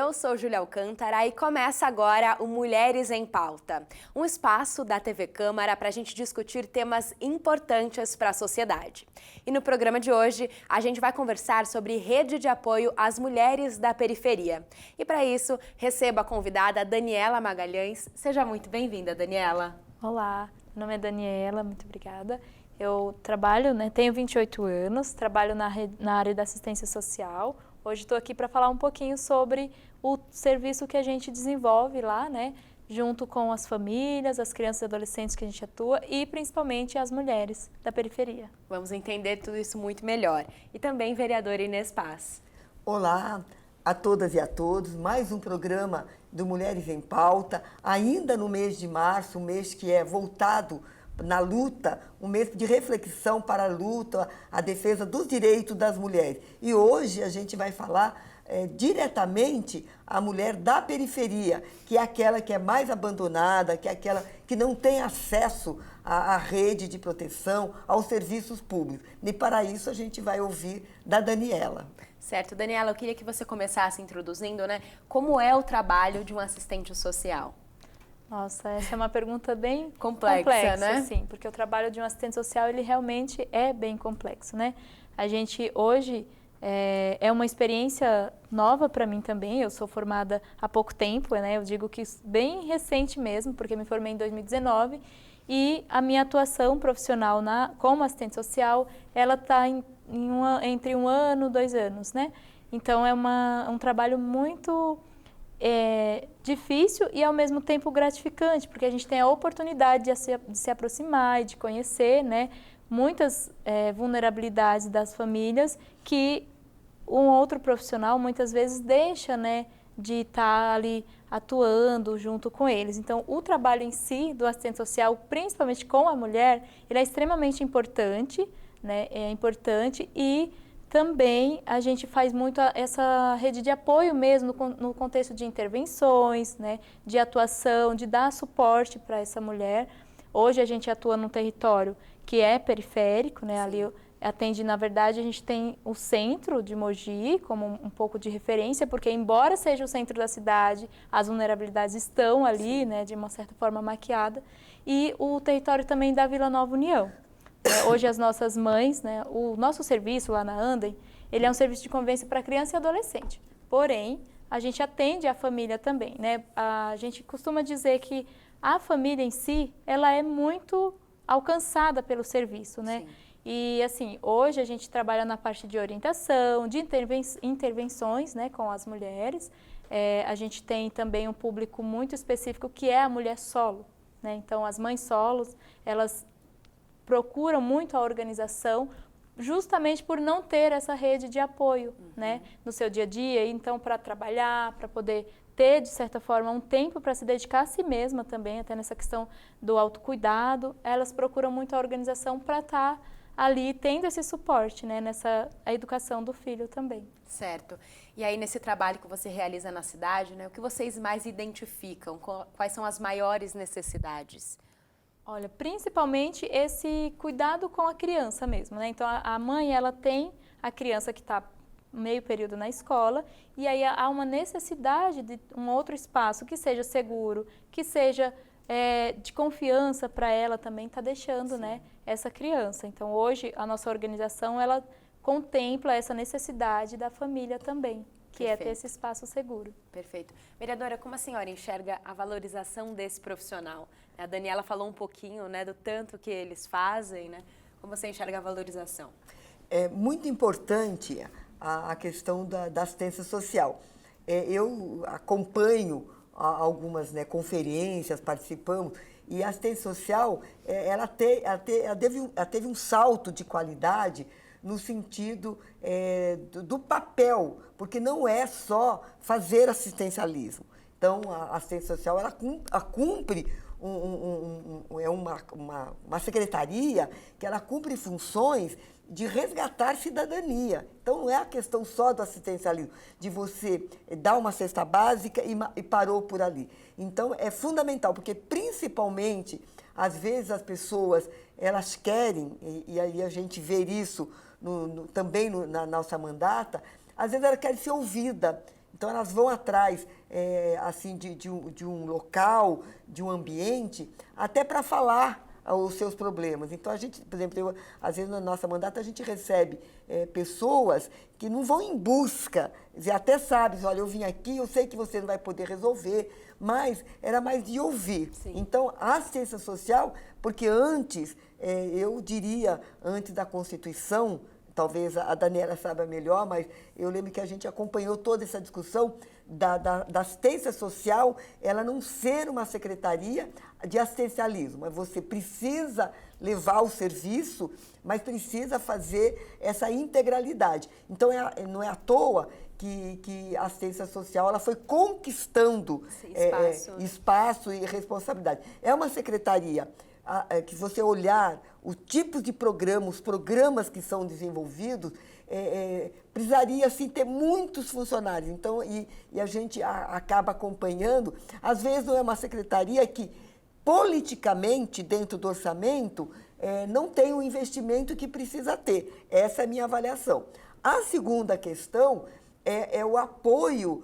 Eu sou Júlia Alcântara e começa agora o Mulheres em Pauta, um espaço da TV Câmara para a gente discutir temas importantes para a sociedade. E no programa de hoje, a gente vai conversar sobre rede de apoio às mulheres da periferia. E para isso, recebo a convidada Daniela Magalhães. Seja muito bem-vinda, Daniela. Olá, meu nome é Daniela, muito obrigada. Eu trabalho, tenho 28 anos, trabalho na área da assistência social. Hoje estou aqui para falar um pouquinho sobre o serviço que a gente desenvolve lá, junto com as famílias, as crianças e adolescentes que a gente atua e principalmente as mulheres da periferia. Vamos entender tudo isso muito melhor. E também vereadora Inês Paz. Olá a todas e a todos, mais um programa do Mulheres em Pauta, ainda no mês de março, um mês que é voltado na luta, um mês de reflexão para a luta, a defesa dos direitos das mulheres. E hoje a gente vai falar diretamente a mulher da periferia, que é aquela que é mais abandonada, que é aquela que não tem acesso à rede de proteção, aos serviços públicos. E para isso a gente vai ouvir da Daniela. Certo, Daniela, eu queria que você começasse introduzindo, como é o trabalho de um assistente social? Nossa, essa é uma pergunta bem complexa, né? Sim, porque o trabalho de um assistente social, ele realmente é bem complexo, A gente hoje é uma experiência nova para mim também, eu sou formada há pouco tempo, Eu digo que bem recente mesmo, porque me formei em 2019 e a minha atuação profissional como assistente social, ela está entre 1 ano, 2 anos, Então é um trabalho muito difícil e ao mesmo tempo gratificante, porque a gente tem a oportunidade de se aproximar e de conhecer, muitas vulnerabilidades das famílias que um outro profissional muitas vezes deixa, de estar ali atuando junto com eles. Então, o trabalho em si do assistente social, principalmente com a mulher, ele é extremamente importante, É importante e também a gente faz muito essa rede de apoio mesmo no contexto de intervenções, de atuação, de dar suporte para essa mulher. Hoje a gente atua num território que é periférico, ali atende, na verdade, a gente tem o centro de Mogi como um pouco de referência, porque embora seja o centro da cidade, as vulnerabilidades estão ali, de uma certa forma maquiada, e o território também da Vila Nova União. Hoje as nossas mães, o nosso serviço lá na Andem, ele é um serviço de convivência para criança e adolescente. Porém, a gente atende a família também, A gente costuma dizer que a família em si, ela é muito alcançada pelo serviço, Sim. E assim, hoje a gente trabalha na parte de orientação, de intervenções, com as mulheres. A gente tem também um público muito específico que é a mulher solo, Então as mães solos, elas procuram muito a organização justamente por não ter essa rede de apoio, no seu dia a dia, então para trabalhar, para poder ter, de certa forma, um tempo para se dedicar a si mesma também, até nessa questão do autocuidado, elas procuram muito a organização para estar ali tendo esse suporte, a educação do filho também. Certo. E aí, nesse trabalho que você realiza na cidade, o que vocês mais identificam? Quais são as maiores necessidades? Olha, principalmente esse cuidado com a criança mesmo, Então, a mãe, ela tem a criança que está meio período na escola e aí há uma necessidade de um outro espaço que seja seguro, que seja de confiança para ela também estar deixando, essa criança. Então, hoje, a nossa organização, ela contempla essa necessidade da família também, que Perfeito. É ter esse espaço seguro. Perfeito. Vereadora, como a senhora enxerga a valorização desse profissional? A Daniela falou um pouquinho, do tanto que eles fazem, Como você enxerga a valorização? É muito importante a questão da assistência social. Eu acompanho algumas conferências, participamos, e a assistência social, ela teve um salto de qualidade no sentido do papel, porque não é só fazer assistencialismo. Então, a assistência social, ela cumpre uma secretaria que ela cumpre funções de resgatar cidadania. Então, não é a questão só do assistencialismo, de você dar uma cesta básica e parou por ali. Então, é fundamental, porque principalmente, às vezes as pessoas, elas querem, e aí a gente vê isso também na nossa mandata, às vezes ela quer ser ouvida. Então, elas vão atrás assim, de um local, de um ambiente, até para falar os seus problemas. Então, a gente, por exemplo, às vezes na nossa mandata a gente recebe pessoas que não vão em busca, até sabem, olha, eu vim aqui, eu sei que você não vai poder resolver, mas era mais de ouvir. Sim. Então, a assistência social, porque antes, eu diria, antes da Constituição, talvez a Daniela saiba melhor, mas eu lembro que a gente acompanhou toda essa discussão da assistência social, ela não ser uma secretaria de assistencialismo, mas você precisa levar o serviço, mas precisa fazer essa integralidade. Então, não é à toa que a assistência social ela foi conquistando espaço e responsabilidade. É uma secretaria que você olhar o tipo de programa, os programas que são desenvolvidos, precisaria assim, ter muitos funcionários. Então, e a gente acaba acompanhando. Às vezes não é uma secretaria que, politicamente, dentro do orçamento, não tem o investimento que precisa ter. Essa é a minha avaliação. A segunda questão é o apoio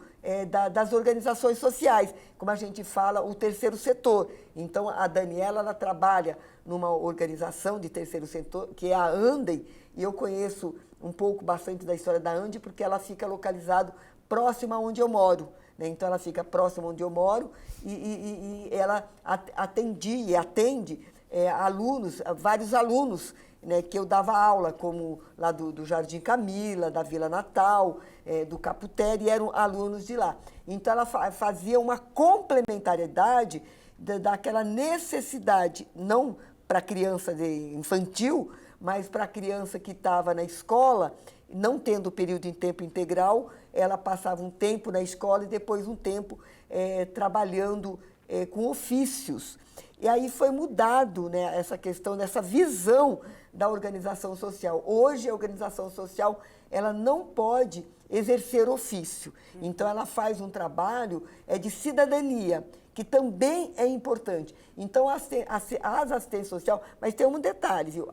das organizações sociais, como a gente fala, o terceiro setor. Então, a Daniela ela trabalha numa organização de terceiro setor, que é a Andem, e eu conheço bastante da história da Andem, porque ela fica localizada próxima onde eu moro. Né? Então, ela fica próxima onde eu moro e ela atende alunos, vários alunos, né, que eu dava aula, como lá do Jardim Camila, da Vila Natal, do Caputéri, eram alunos de lá. Então, ela fazia uma complementariedade daquela necessidade, não para a criança infantil, mas para a criança que estava na escola, não tendo período em tempo integral, ela passava um tempo na escola e depois um tempo trabalhando com ofícios. E aí foi mudado, né, essa questão dessa visão da organização social. Hoje, a organização social ela não pode exercer ofício. Então, ela faz um trabalho de cidadania, que também é importante. Então, as assistências sociais... Mas tem um detalhe, viu?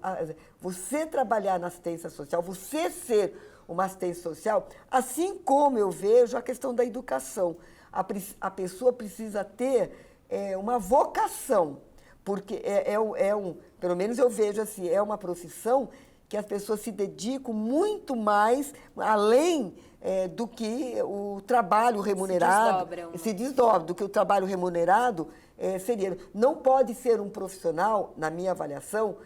Você trabalhar na assistência social, você ser uma assistência social, assim como eu vejo a questão da educação. A pessoa precisa ter uma vocação, porque pelo menos eu vejo assim, é uma profissão que as pessoas se dedicam muito mais, além do que o trabalho remunerado. Se desdobram, do que o trabalho remunerado seria. Não pode ser um profissional, na minha avaliação,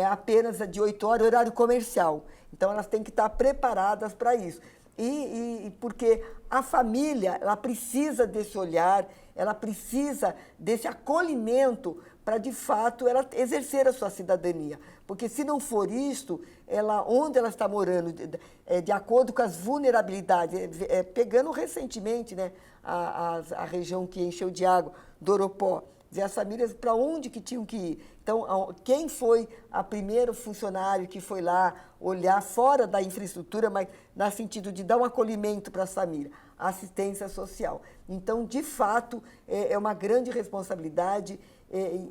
apenas de 8 horas, horário comercial. Então, elas têm que estar preparadas para isso. Porque a família, ela precisa desse olhar, ela precisa desse acolhimento para, de fato, ela exercer a sua cidadania. Porque, se não for isto, onde ela está morando, de acordo com as vulnerabilidades, pegando recentemente, né, a região que encheu de água, do Oropó, as famílias para onde que tinham que ir. Então, quem foi a primeiro funcionário que foi lá olhar fora da infraestrutura, mas no sentido de dar um acolhimento para as famílias? A assistência social. Então, de fato, é uma grande responsabilidade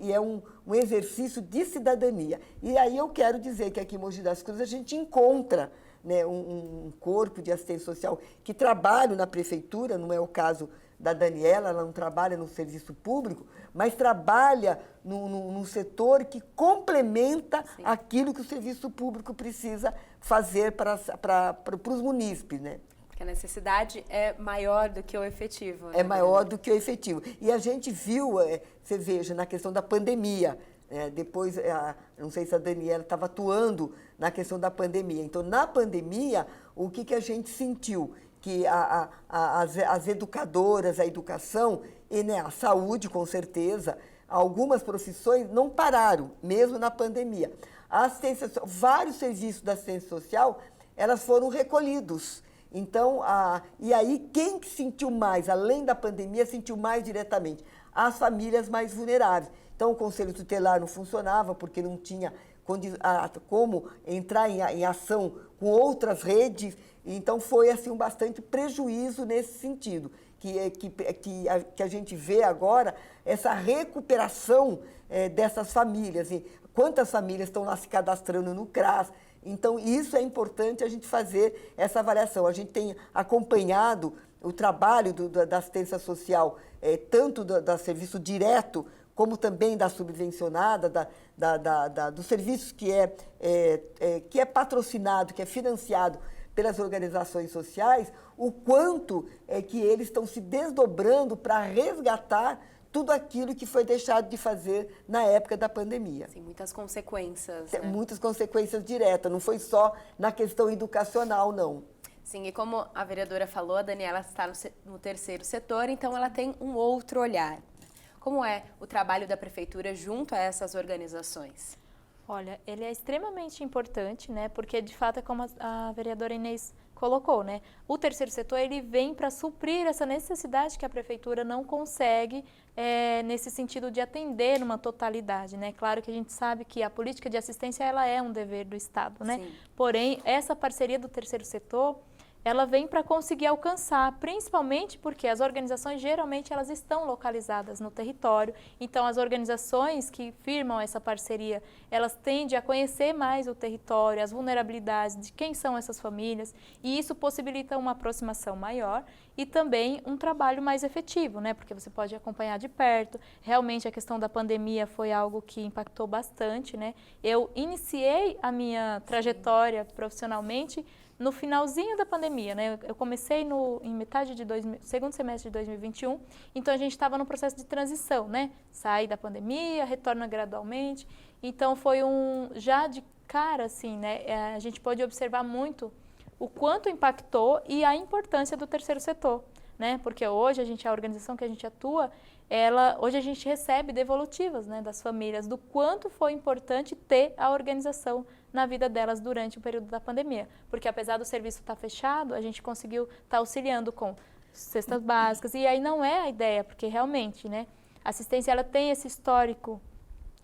e é um exercício de cidadania. E aí eu quero dizer que aqui em Mogi das Cruzes a gente encontra, né, um corpo de assistência social que trabalha na prefeitura, não é o caso da Daniela, ela não trabalha no serviço público, mas trabalha num setor que complementa Sim. aquilo que o serviço público precisa fazer para os munícipes, né? Porque a necessidade é maior do que o efetivo. Né? É maior do que o efetivo. E a gente viu, você veja, na questão da pandemia, depois, não sei se a Daniela estava atuando na questão da pandemia. Então, na pandemia, o que a gente sentiu? Que as educadoras, a educação, e né, a saúde, com certeza, algumas profissões não pararam, mesmo na pandemia. A assistência, vários serviços da assistência social, elas foram recolhidos. Então, e aí, quem sentiu mais, além da pandemia, sentiu mais diretamente? As famílias mais vulneráveis. Então, o Conselho Tutelar não funcionava, porque não tinha como entrar em ação com outras redes. Então, foi assim, bastante prejuízo nesse sentido, que a gente vê agora essa recuperação dessas famílias. E quantas famílias estão lá se cadastrando no CRAS? Então, isso é importante a gente fazer essa avaliação. A gente tem acompanhado o trabalho da assistência social, tanto do serviço direto, como também da subvencionada, dos serviços que é patrocinado, que é financiado pelas organizações sociais, o quanto é que eles estão se desdobrando para resgatar tudo aquilo que foi deixado de fazer na época da pandemia. Sim, muitas consequências. Né? Muitas consequências diretas, não foi só na questão educacional, não. Sim, e como a vereadora falou, a Daniela está no terceiro setor, então ela tem um outro olhar. Como é o trabalho da prefeitura junto a essas organizações? Olha, ele é extremamente importante, né? Porque de fato é como a vereadora Inês colocou, né? O terceiro setor ele vem para suprir essa necessidade que a prefeitura não consegue nesse sentido de atender numa totalidade, né? Claro que a gente sabe que a política de assistência ela é um dever do Estado, né? Sim. Porém, essa parceria do terceiro setor ela vem para conseguir alcançar, principalmente porque as organizações geralmente elas estão localizadas no território, então as organizações que firmam essa parceria, elas tendem a conhecer mais o território, as vulnerabilidades de quem são essas famílias, e isso possibilita uma aproximação maior e também um trabalho mais efetivo, né? Porque você pode acompanhar de perto. Realmente a questão da pandemia foi algo que impactou bastante, né? Eu iniciei a minha trajetória profissionalmente no finalzinho da pandemia, né? Eu comecei em metade de segundo semestre de 2021, então a gente estava no processo de transição, né? Sai da pandemia, retorna gradualmente, então foi já de cara, assim, né? A gente pôde observar muito o quanto impactou e a importância do terceiro setor, né? Porque hoje a organização que a gente atua, hoje a gente recebe devolutivas, né, das famílias, do quanto foi importante ter a organização na vida delas durante o período da pandemia. Porque apesar do serviço estar fechado, a gente conseguiu estar auxiliando com cestas básicas, e aí não é a ideia, porque realmente, né, a assistência ela tem esse histórico,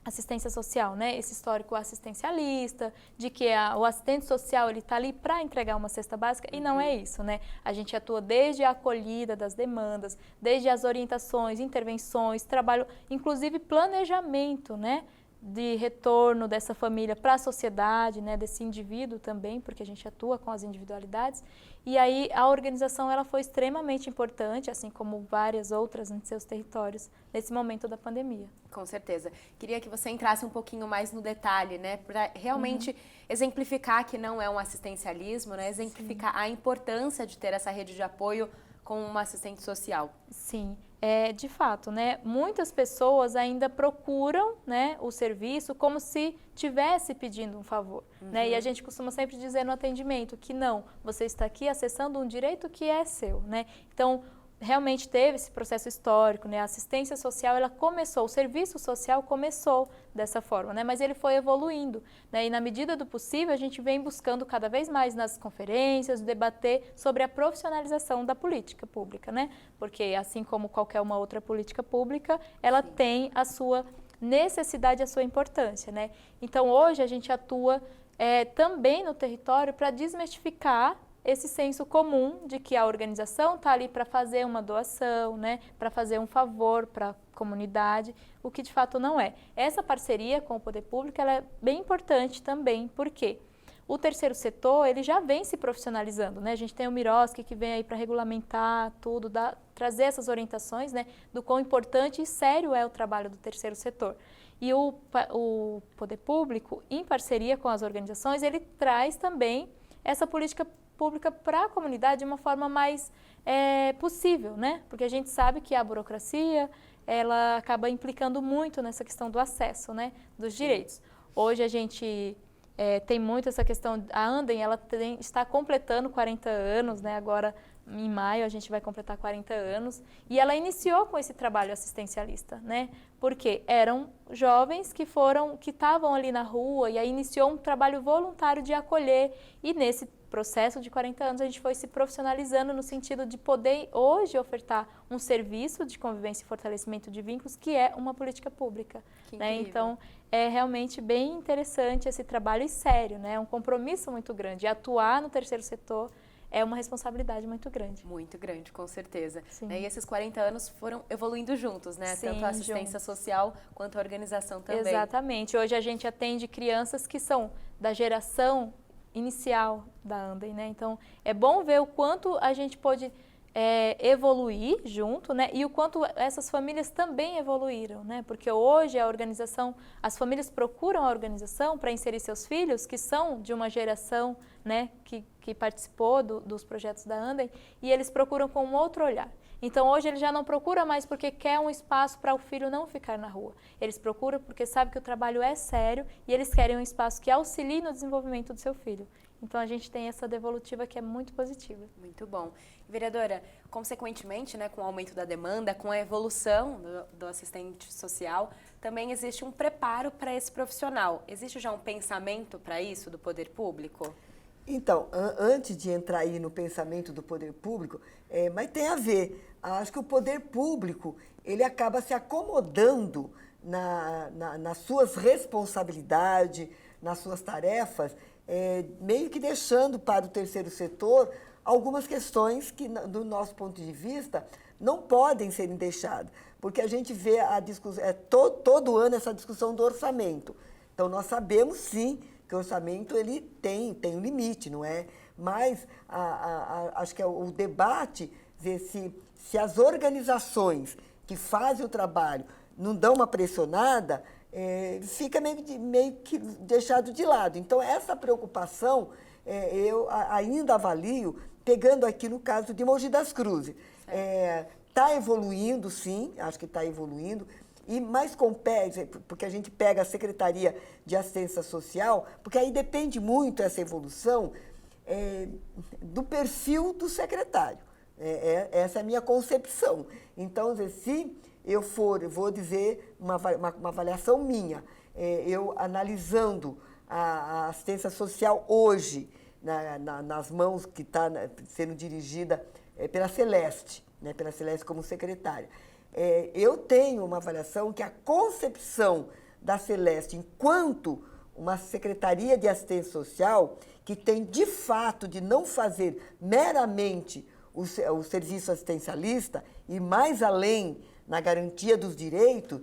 assistência social, né, esse histórico assistencialista, de que o assistente social ele está ali para entregar uma cesta básica, e não é isso, né? A gente atua desde a acolhida das demandas, desde as orientações, intervenções, trabalho, inclusive planejamento, né, de retorno dessa família para a sociedade, né, desse indivíduo também, porque a gente atua com as individualidades. E aí a organização ela foi extremamente importante, assim como várias outras em seus territórios, nesse momento da pandemia. Com certeza. Queria que você entrasse um pouquinho mais no detalhe, né, para realmente exemplificar que não é um assistencialismo, né, exemplificar a importância de ter essa rede de apoio com uma assistente social. Sim, de fato, né, muitas pessoas ainda procuram, né, o serviço como se estivesse pedindo um favor, né, e a gente costuma sempre dizer no atendimento que não, você está aqui acessando um direito que é seu, né, então realmente teve esse processo histórico, né, a assistência social ela começou, o serviço social começou dessa forma, né, mas ele foi evoluindo, né, e na medida do possível a gente vem buscando cada vez mais nas conferências, debater sobre a profissionalização da política pública, né, porque assim como qualquer uma outra política pública, ela tem a sua necessidade, a sua importância, né, então hoje a gente atua também no território para desmistificar esse senso comum de que a organização está ali para fazer uma doação, né, para fazer um favor para a comunidade, o que de fato não é. Essa parceria com o poder público ela é bem importante também, porque o terceiro setor ele já vem se profissionalizando, né? A gente tem o Miroski que vem aí para regulamentar tudo, trazer essas orientações, né, do quão importante e sério é o trabalho do terceiro setor. E o poder público, em parceria com as organizações, ele traz também essa política pública para a comunidade de uma forma mais possível, né? Porque a gente sabe que a burocracia, ela acaba implicando muito nessa questão do acesso, né, dos direitos. Hoje a gente tem muito essa questão, a Andem, ela está completando 40 anos, né, agora em maio a gente vai completar 40 anos, e ela iniciou com esse trabalho assistencialista, né, porque eram jovens que estavam ali na rua, e aí iniciou um trabalho voluntário de acolher, e nesse processo de 40 anos a gente foi se profissionalizando no sentido de poder hoje ofertar um serviço de convivência e fortalecimento de vínculos que é uma política pública, né? Então é realmente bem interessante esse trabalho e sério, né? É um compromisso muito grande. E atuar no terceiro setor é uma responsabilidade muito grande. Muito grande, com certeza. Sim. E esses 40 anos foram evoluindo juntos, né? Sim, tanto a assistência social quanto a organização também. Exatamente. Hoje a gente atende crianças que são da geração inicial da Andem, né? Então, é bom ver o quanto a gente pôde evoluir junto, né? E o quanto essas famílias também evoluíram, né? Porque hoje as famílias procuram a organização para inserir seus filhos, que são de uma geração, né, que participou dos projetos da Andem, e eles procuram com um outro olhar. Então, hoje ele já não procura mais porque quer um espaço para o filho não ficar na rua. Eles procuram porque sabem que o trabalho é sério e eles querem um espaço que auxilie no desenvolvimento do seu filho. Então, a gente tem essa devolutiva que é muito positiva. Muito bom. Vereadora, consequentemente, né, com o aumento da demanda, com a evolução do assistente social, também existe um preparo para esse profissional. Existe já um pensamento para isso do poder público? Então, antes de entrar aí no pensamento do poder público, mas tem a ver. Acho que o poder público, ele acaba se acomodando nas suas responsabilidades, nas suas tarefas, meio que deixando para o terceiro setor algumas questões que, do nosso ponto de vista, não podem serem deixadas. Porque a gente vê a discussão, todo ano essa discussão do orçamento. Então, nós sabemos, sim, que o orçamento ele tem um limite, não é? Mas acho que o debate, dizer, se as organizações que fazem o trabalho não dão uma pressionada, fica meio que deixado de lado. Então, essa preocupação eu ainda avalio, pegando aqui no caso de Mogi das Cruzes. Está evoluindo, sim, acho que está evoluindo. E mais compete, porque a gente pega a Secretaria de Assistência Social, porque aí depende muito essa evolução do perfil do secretário. Essa é a minha concepção. Então, se eu vou dizer uma avaliação minha, eu analisando a assistência social hoje, nas mãos que está sendo dirigida pela Celeste, né, pela Celeste como secretária. Eu tenho uma avaliação que a concepção da Celeste, enquanto uma Secretaria de Assistência Social, que tem de fato de não fazer meramente o serviço assistencialista e mais além na garantia dos direitos,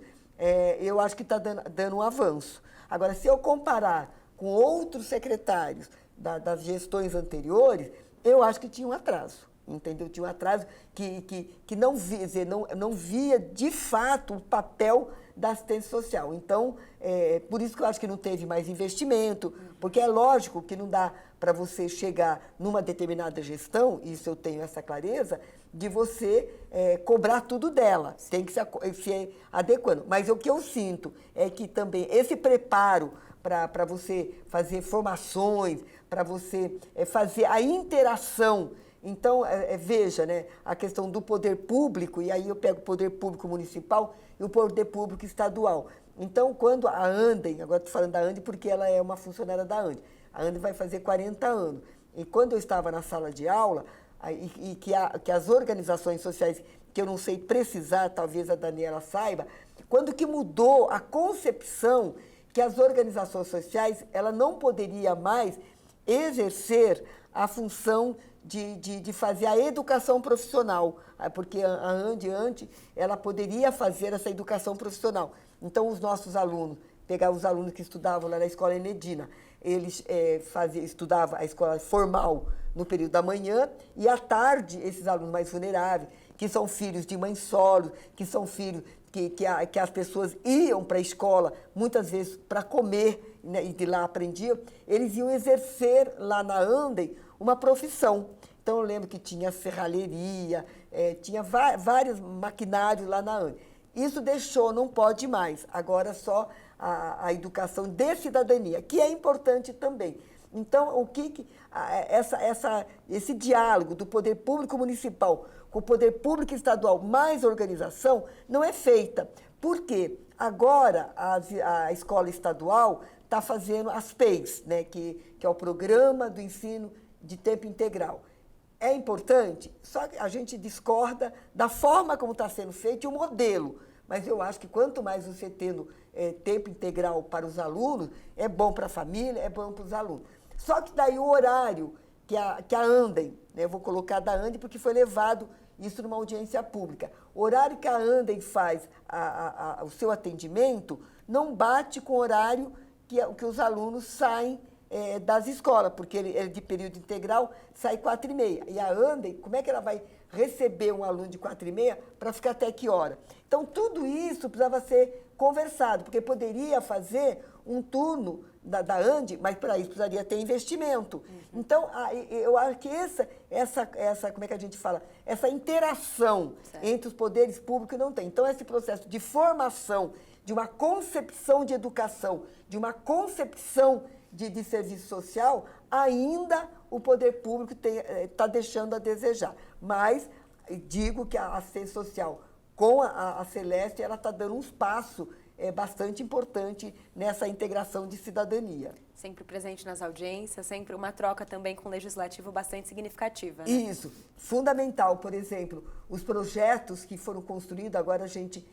eu acho que está dando um avanço. Agora, se eu comparar com outros secretários das gestões anteriores, eu acho que tinha um atraso. Entendeu? Tinha um atraso que não via de fato o papel da assistência social. Então, por isso que eu acho que não teve mais investimento, porque é lógico que não dá para você chegar numa determinada gestão, isso eu tenho essa clareza, de você cobrar tudo dela, tem que se adequando. Mas o que eu sinto é que também esse preparo para você fazer formações, para você fazer a interação. Então, veja, né, a questão do poder público, e aí eu pego o poder público municipal e o poder público estadual. Então, quando a Andem, agora estou falando da Andem porque ela é uma funcionária da Andem, a Andem vai fazer 40 anos. E quando eu estava na sala de aula, e que as organizações sociais, que eu não sei precisar, talvez a Daniela saiba, quando que mudou a concepção que as organizações sociais ela não poderia mais exercer a função de fazer a educação profissional, porque a Ande antes, ela poderia fazer essa educação profissional. Então, os nossos alunos, pegar os alunos que estudavam lá na escola Enedina, eles estudavam a escola formal no período da manhã e à tarde, esses alunos mais vulneráveis, que são filhos de mães solos, que são filhos que as pessoas iam para a escola, muitas vezes para comer, né, e de lá aprendiam, eles iam exercer lá na Andem uma profissão. Então, eu lembro que tinha serralheria, tinha vários maquinários lá na Andem. Isso deixou, não pode mais. Agora só a educação de cidadania, que é importante também. Então, esse diálogo do poder público municipal com o poder público estadual mais organização não é feita. Por quê? Agora a escola estadual está fazendo as PEIs, né, que é o Programa do Ensino de Tempo Integral. É importante, só que a gente discorda da forma como está sendo feito e o modelo. Mas eu acho que quanto mais você tendo tempo integral para os alunos, é bom para a família, é bom para os alunos. Só que daí o horário que a Andem, né, eu vou colocar da Andem porque foi levado isso numa audiência pública, o horário que a Andem faz o seu atendimento não bate com o horário que os alunos saem das escolas, porque ele é de período integral, sai 4h30. E a Andem, como é que ela vai receber um aluno de 4h30 para ficar até que hora? Então, tudo isso precisava ser conversado, porque poderia fazer um turno da Ande, mas para isso precisaria ter investimento. Então, eu acho que essa como é que a gente fala? Essa interação entre os poderes públicos não tem. Então, esse processo de formação, de uma concepção de educação, de uma concepção de serviço social, ainda o poder público está deixando a desejar. Mas digo que a assistência social, com a Celeste, ela está dando um espaço bastante importante nessa integração de cidadania. Sempre presente nas audiências, sempre uma troca também com o legislativo bastante significativa, né? Isso, fundamental. Por exemplo, os projetos que foram construídos, agora a gente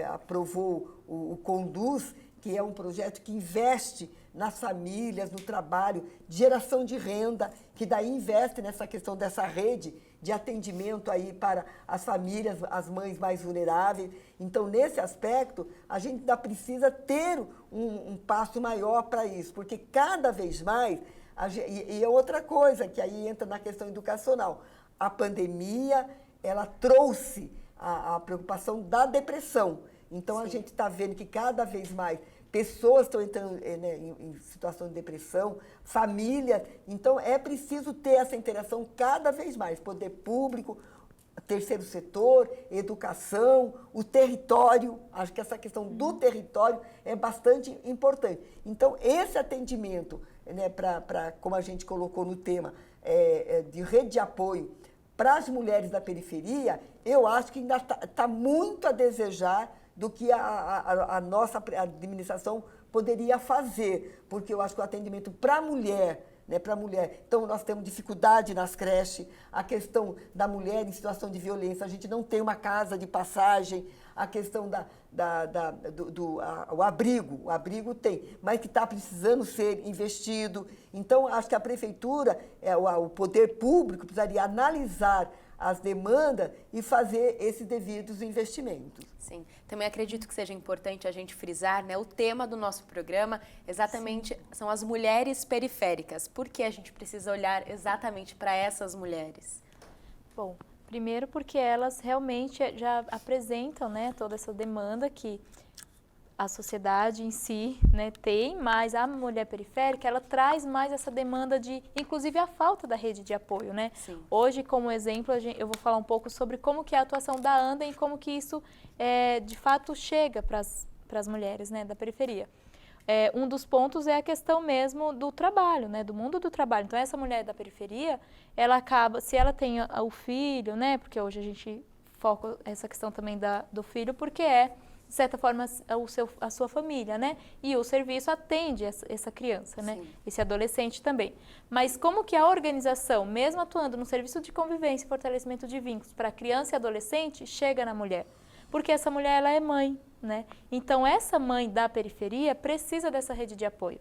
aprovou o Conduz, que é um projeto que investe nas famílias, no trabalho, de geração de renda, que daí investe nessa questão dessa rede de atendimento aí para as famílias, as mães mais vulneráveis. Então, nesse aspecto, a gente ainda precisa ter um passo maior para isso, porque cada vez mais, e é outra coisa que aí entra na questão educacional, a pandemia, ela trouxe a preocupação da depressão. Então, a gente está vendo que cada vez mais pessoas estão entrando em situação de depressão, famílias. Então, é preciso ter essa interação cada vez mais. Poder público, terceiro setor, educação, o território. Acho que essa questão do território é bastante importante. Então, esse atendimento, como a gente colocou no tema, de rede de apoio para as mulheres da periferia, eu acho que ainda está muito a desejar do que a nossa administração poderia fazer, porque eu acho que o atendimento para a mulher, então nós temos dificuldade nas creches, a questão da mulher em situação de violência, a gente não tem uma casa de passagem, a questão do abrigo tem, mas que está precisando ser investido. Então, acho que a prefeitura, o poder público precisaria analisar as demandas e fazer esses devidos investimentos. Sim, também acredito que seja importante a gente frisar, o tema do nosso programa exatamente são as mulheres periféricas. Por que a gente precisa olhar exatamente para essas mulheres? Bom, primeiro porque elas realmente já apresentam, toda essa demanda que a sociedade em si, tem, mas a mulher periférica, ela traz mais essa demanda de, inclusive, a falta da rede de apoio, Sim. Hoje, como exemplo, eu vou falar um pouco sobre como que é a atuação da Andem e como que isso, de fato, chega para as mulheres, da periferia. Um dos pontos é a questão mesmo do trabalho, do mundo do trabalho. Então, essa mulher da periferia, ela acaba, se ela tem o filho, porque hoje a gente foca essa questão também do filho, porque de certa forma, a sua família, E o serviço atende essa criança, Esse adolescente também. Mas como que a organização, mesmo atuando no serviço de convivência e fortalecimento de vínculos para criança e adolescente, chega na mulher? Porque essa mulher, ela é mãe, Então, essa mãe da periferia precisa dessa rede de apoio.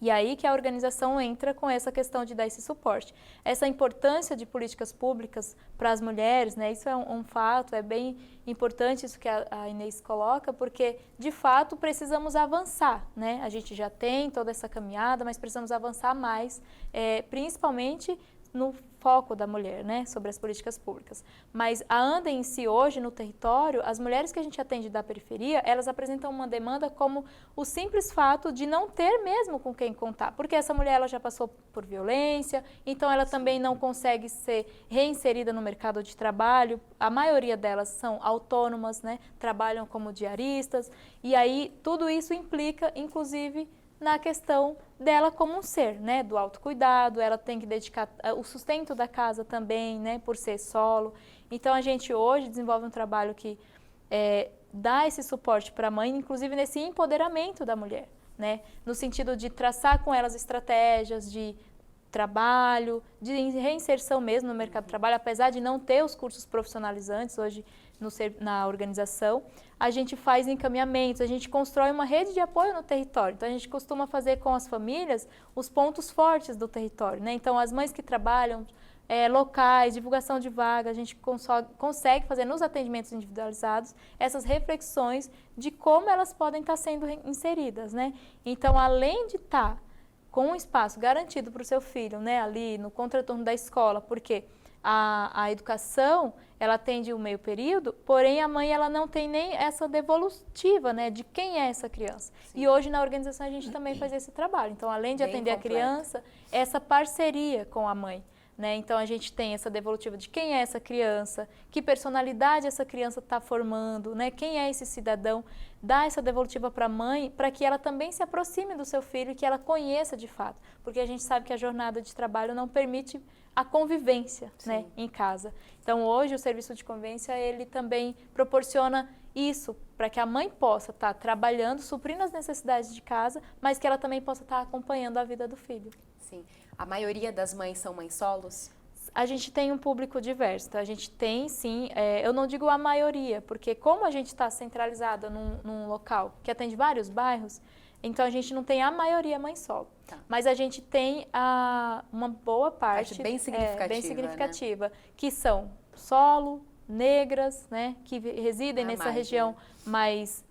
E aí que a organização entra com essa questão de dar esse suporte. Essa importância de políticas públicas para as mulheres, isso é um fato, é bem importante isso que a Inês coloca, porque, de fato, precisamos avançar, A gente já tem toda essa caminhada, mas precisamos avançar mais, principalmente no foco da mulher, sobre as políticas públicas. Mas a Andem em si hoje, no território, as mulheres que a gente atende da periferia, elas apresentam uma demanda como o simples fato de não ter mesmo com quem contar, porque essa mulher ela já passou por violência, então ela também não consegue ser reinserida no mercado de trabalho, a maioria delas são autônomas, trabalham como diaristas, e aí tudo isso implica, inclusive, na questão dela como um ser, do autocuidado, ela tem que dedicar o sustento da casa também, por ser solo. Então, a gente hoje desenvolve um trabalho que dá esse suporte para a mãe, inclusive nesse empoderamento da mulher, no sentido de traçar com elas estratégias de trabalho, de reinserção mesmo no mercado de trabalho, apesar de não ter os cursos profissionalizantes hoje na organização, a gente faz encaminhamentos, a gente constrói uma rede de apoio no território. Então, a gente costuma fazer com as famílias os pontos fortes do território, Então, as mães que trabalham, locais, divulgação de vaga, a gente consegue fazer nos atendimentos individualizados essas reflexões de como elas podem estar sendo inseridas, Então, além de estar com um espaço garantido para o seu filho, né, ali no contraturno da escola, porque a educação, ela atende o meio período, porém a mãe ela não tem nem essa devolutiva, né, de quem é essa criança. Sim. E hoje na organização a gente também faz esse trabalho. Então, além de atender a criança, essa parceria com a mãe. Né? Então, a gente tem essa devolutiva de quem é essa criança, que personalidade essa criança está formando, né? Quem é esse cidadão, dá essa devolutiva para a mãe, para que ela também se aproxime do seu filho e que ela conheça de fato, porque a gente sabe que a jornada de trabalho não permite a convivência, né, em casa. Então, hoje, o serviço de convivência, ele também proporciona isso, para que a mãe possa estar trabalhando, suprindo as necessidades de casa, mas que ela também possa estar acompanhando a vida do filho. Sim. A maioria das mães são mães solos? A gente tem um público diverso, então a gente tem sim, eu não digo a maioria, porque como a gente está centralizada num local que atende vários bairros, então a gente não tem a maioria mãe solo. Tá. Mas a gente tem uma boa parte bem significativa, né? Que são solo, negras, né, que residem nessa região mais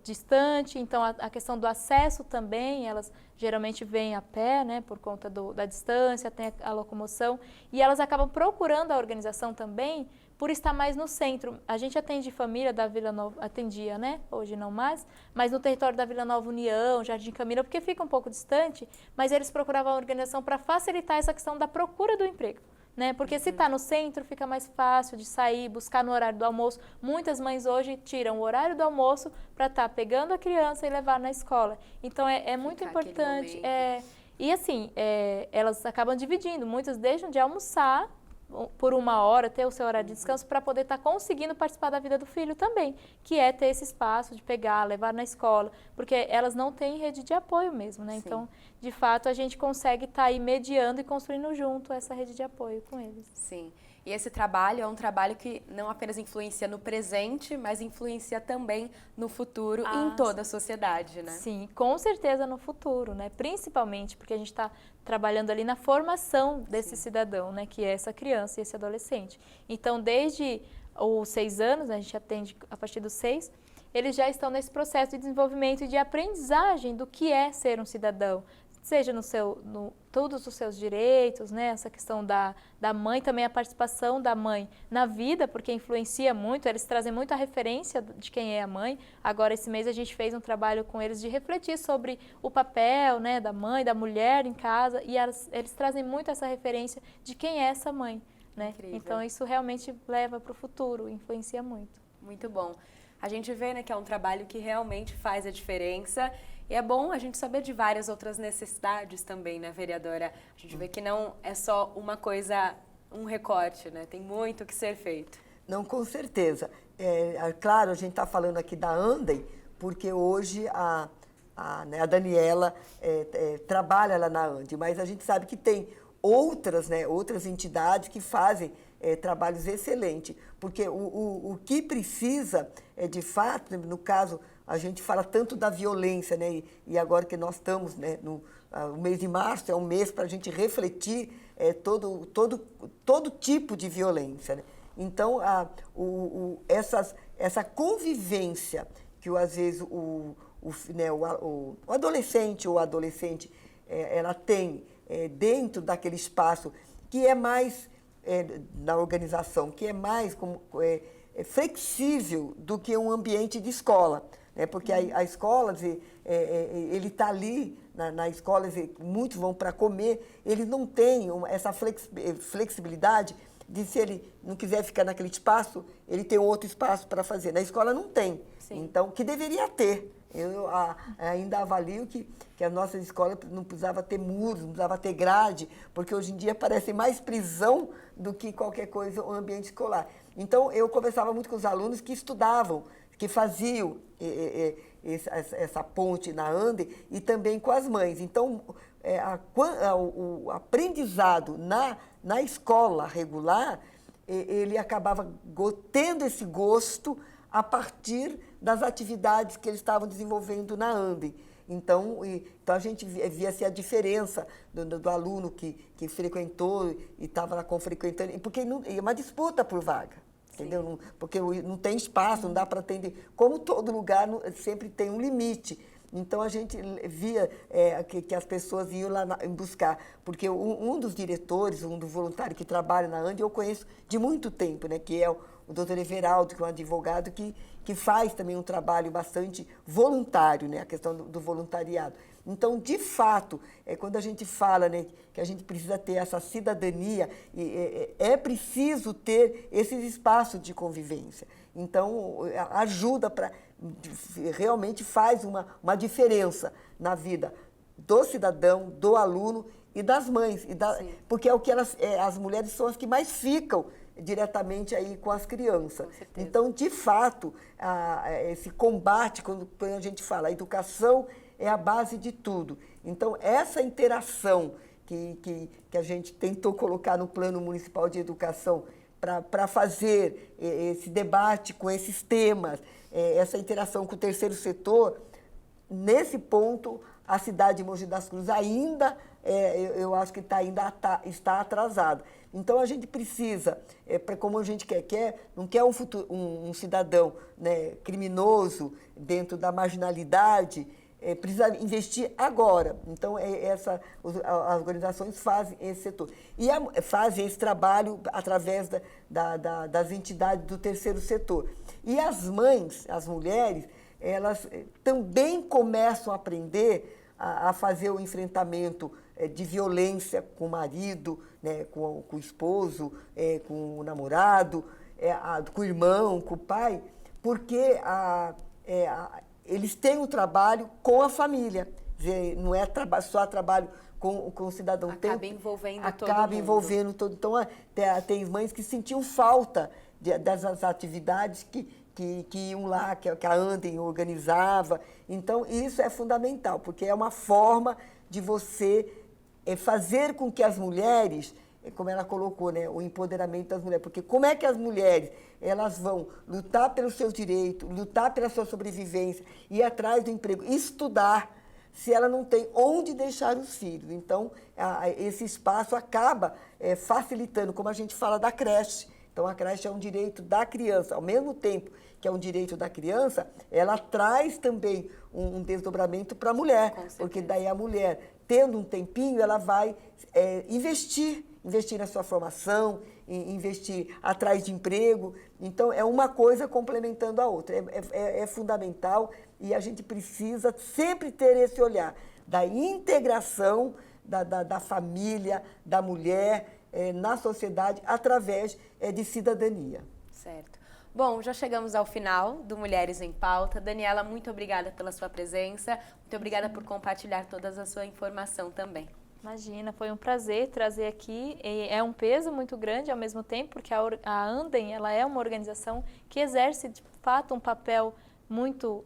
distante, então a questão do acesso também, elas geralmente vêm a pé, né, por conta da distância, tem a locomoção, e elas acabam procurando a organização também por estar mais no centro. A gente atende família da Vila Nova, atendia, né, hoje não mais, mas no território da Vila Nova União, Jardim Camila, porque fica um pouco distante, mas eles procuravam a organização para facilitar essa questão da procura do emprego. Né? Porque se está no centro, fica mais fácil de sair, buscar no horário do almoço. Muitas mães hoje tiram o horário do almoço para estar pegando a criança e levar na escola. Então, é muito importante. E assim, elas acabam dividindo. Muitas deixam de almoçar por 1 hora, ter o seu horário de descanso, para poder estar conseguindo participar da vida do filho também, que é ter esse espaço de pegar, levar na escola, porque elas não têm rede de apoio mesmo, né? Sim. Então, de fato, a gente consegue estar aí mediando e construindo junto essa rede de apoio com eles. Sim. E esse trabalho é um trabalho que não apenas influencia no presente, mas influencia também no futuro e em toda a sociedade, né? Sim, com certeza no futuro, né? Principalmente porque a gente está trabalhando ali na formação desse cidadão, né? Que é essa criança e esse adolescente. Então, desde os 6 anos, a gente atende a partir dos 6, eles já estão nesse processo de desenvolvimento e de aprendizagem do que é ser um cidadão, seja todos os seus direitos, né? Essa questão da mãe, também a participação da mãe na vida, porque influencia muito, eles trazem muito a referência de quem é a mãe. Agora, esse mês, a gente fez um trabalho com eles de refletir sobre o papel, né, da mãe, da mulher em casa, e eles trazem muito essa referência de quem é essa mãe, né? Incrível. Então, isso realmente leva para o futuro, influencia muito. Muito bom. A gente vê, né, que é um trabalho que realmente faz a diferença. E é bom a gente saber de várias outras necessidades também, né, vereadora? A gente vê que não é só uma coisa, um recorte, né? Tem muito que ser feito. Não, com certeza. Claro, a gente está falando aqui da Andem, porque hoje a Daniela trabalha lá na Andem, mas a gente sabe que tem outras entidades que fazem trabalhos excelentes, porque o que precisa, de fato, no caso, a gente fala tanto da violência, né? E agora que nós estamos, né, o mês de março é um mês para a gente refletir todo tipo de violência, né? Então, essa convivência que, às vezes, o adolescente ou adolescente ela tem dentro daquele espaço que é mais na organização, que é mais flexível do que um ambiente de escola. Porque a escola, ele está ali, na escola, muitos vão para comer, ele não tem essa flexibilidade de, se ele não quiser ficar naquele espaço, ele tem outro espaço para fazer. Na escola não tem. Sim. Então, que deveria ter. Eu ainda avalio que as nossas escolas não precisavam ter muros, não precisavam ter grade, porque hoje em dia parece mais prisão do que qualquer coisa, o ambiente escolar. Então, eu conversava muito com os alunos que estudavam, que faziam essa ponte na Andem e também com as mães. Então, o aprendizado na escola regular, ele acabava tendo esse gosto a partir das atividades que eles estavam desenvolvendo na Andem. Então a gente via-se a diferença do aluno que frequentou e estava lá frequentando, porque é uma disputa por vaga. Entendeu? Porque não tem espaço, não dá para atender. Como todo lugar, sempre tem um limite. Então a gente via que as pessoas iam lá buscar, porque um dos diretores, um dos voluntários que trabalha na ANDE, eu conheço de muito tempo, né, que é o doutor Everaldo, que é um advogado que faz também um trabalho bastante voluntário, né, a questão do voluntariado. Então, de fato, quando a gente fala, né, que a gente precisa ter essa cidadania, é preciso ter esses espaços de convivência. Então, ajuda para... realmente faz uma diferença na vida do cidadão, do aluno e das mães. Porque é o que as mulheres são as que mais ficam diretamente aí com as crianças. Então, de fato, esse combate, quando a gente fala, a educação é a base de tudo. Então, essa interação que a gente tentou colocar no Plano Municipal de Educação para fazer esse debate com esses temas, essa interação com o terceiro setor, nesse ponto, a cidade de Mogi das Cruzes ainda, eu acho que está atrasada. Então, a gente precisa, como a gente não quer um cidadão, né, criminoso dentro da marginalidade, precisa investir agora. Então, as organizações fazem esse setor. E fazem esse trabalho através das entidades do terceiro setor. E as mães, as mulheres, elas também começam a aprender a fazer o enfrentamento de violência com o marido, né, com o esposo, com o namorado, com o irmão, com o pai, porque eles têm um trabalho com a família. Não é só trabalho com o cidadão. Acaba envolvendo todo mundo. Acaba envolvendo todo. Então, tem mães que sentiam falta dessas atividades que iam lá, que a Andem organizava. Então, isso é fundamental, porque é uma forma de você fazer com que as mulheres, como ela colocou, né, o empoderamento das mulheres, porque como é que as mulheres elas vão lutar pelos seus direitos, lutar pela sua sobrevivência, ir atrás do emprego, estudar, se ela não tem onde deixar os filhos. Então, esse espaço acaba facilitando, como a gente fala da creche. Então, a creche é um direito da criança. Ao mesmo tempo que é um direito da criança, ela traz também um desdobramento para a mulher, porque daí a mulher, tendo um tempinho, ela vai investir na sua formação, investir atrás de emprego. Então, é uma coisa complementando a outra. É fundamental e a gente precisa sempre ter esse olhar da integração da família, da mulher na sociedade através de cidadania. Certo. Bom, já chegamos ao final do Mulheres em Pauta. Daniela, muito obrigada pela sua presença. Muito obrigada por compartilhar toda a sua informação também. Imagina, foi um prazer trazer aqui. É um peso muito grande ao mesmo tempo, porque a Andem ela é uma organização que exerce, de fato, um papel muito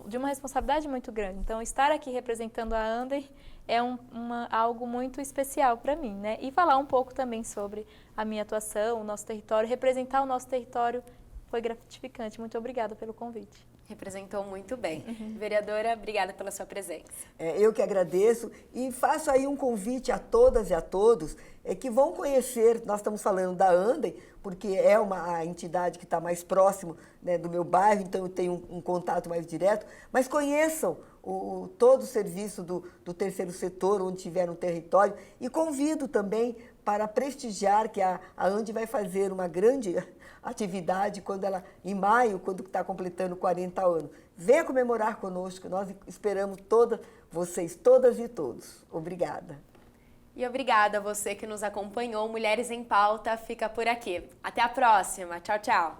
de uma responsabilidade muito grande. Então, estar aqui representando a Andem é algo muito especial para mim, né? E falar um pouco também sobre a minha atuação, o nosso território, representar o nosso território foi gratificante. Muito obrigada pelo convite. Representou muito bem. Vereadora, obrigada pela sua presença. Eu que agradeço e faço aí um convite a todas e a todos que vão conhecer, nós estamos falando da Andem, porque é a entidade que está mais próximo, né, do meu bairro, então eu tenho um contato mais direto, mas conheçam todo o serviço do terceiro setor, onde tiver no território, e convido também para prestigiar que a Andem vai fazer uma grande atividade em maio, quando está completando 40 anos. Venha comemorar conosco, nós esperamos vocês, todas e todos. Obrigada. E obrigada a você que nos acompanhou. Mulheres em Pauta fica por aqui. Até a próxima. Tchau, tchau.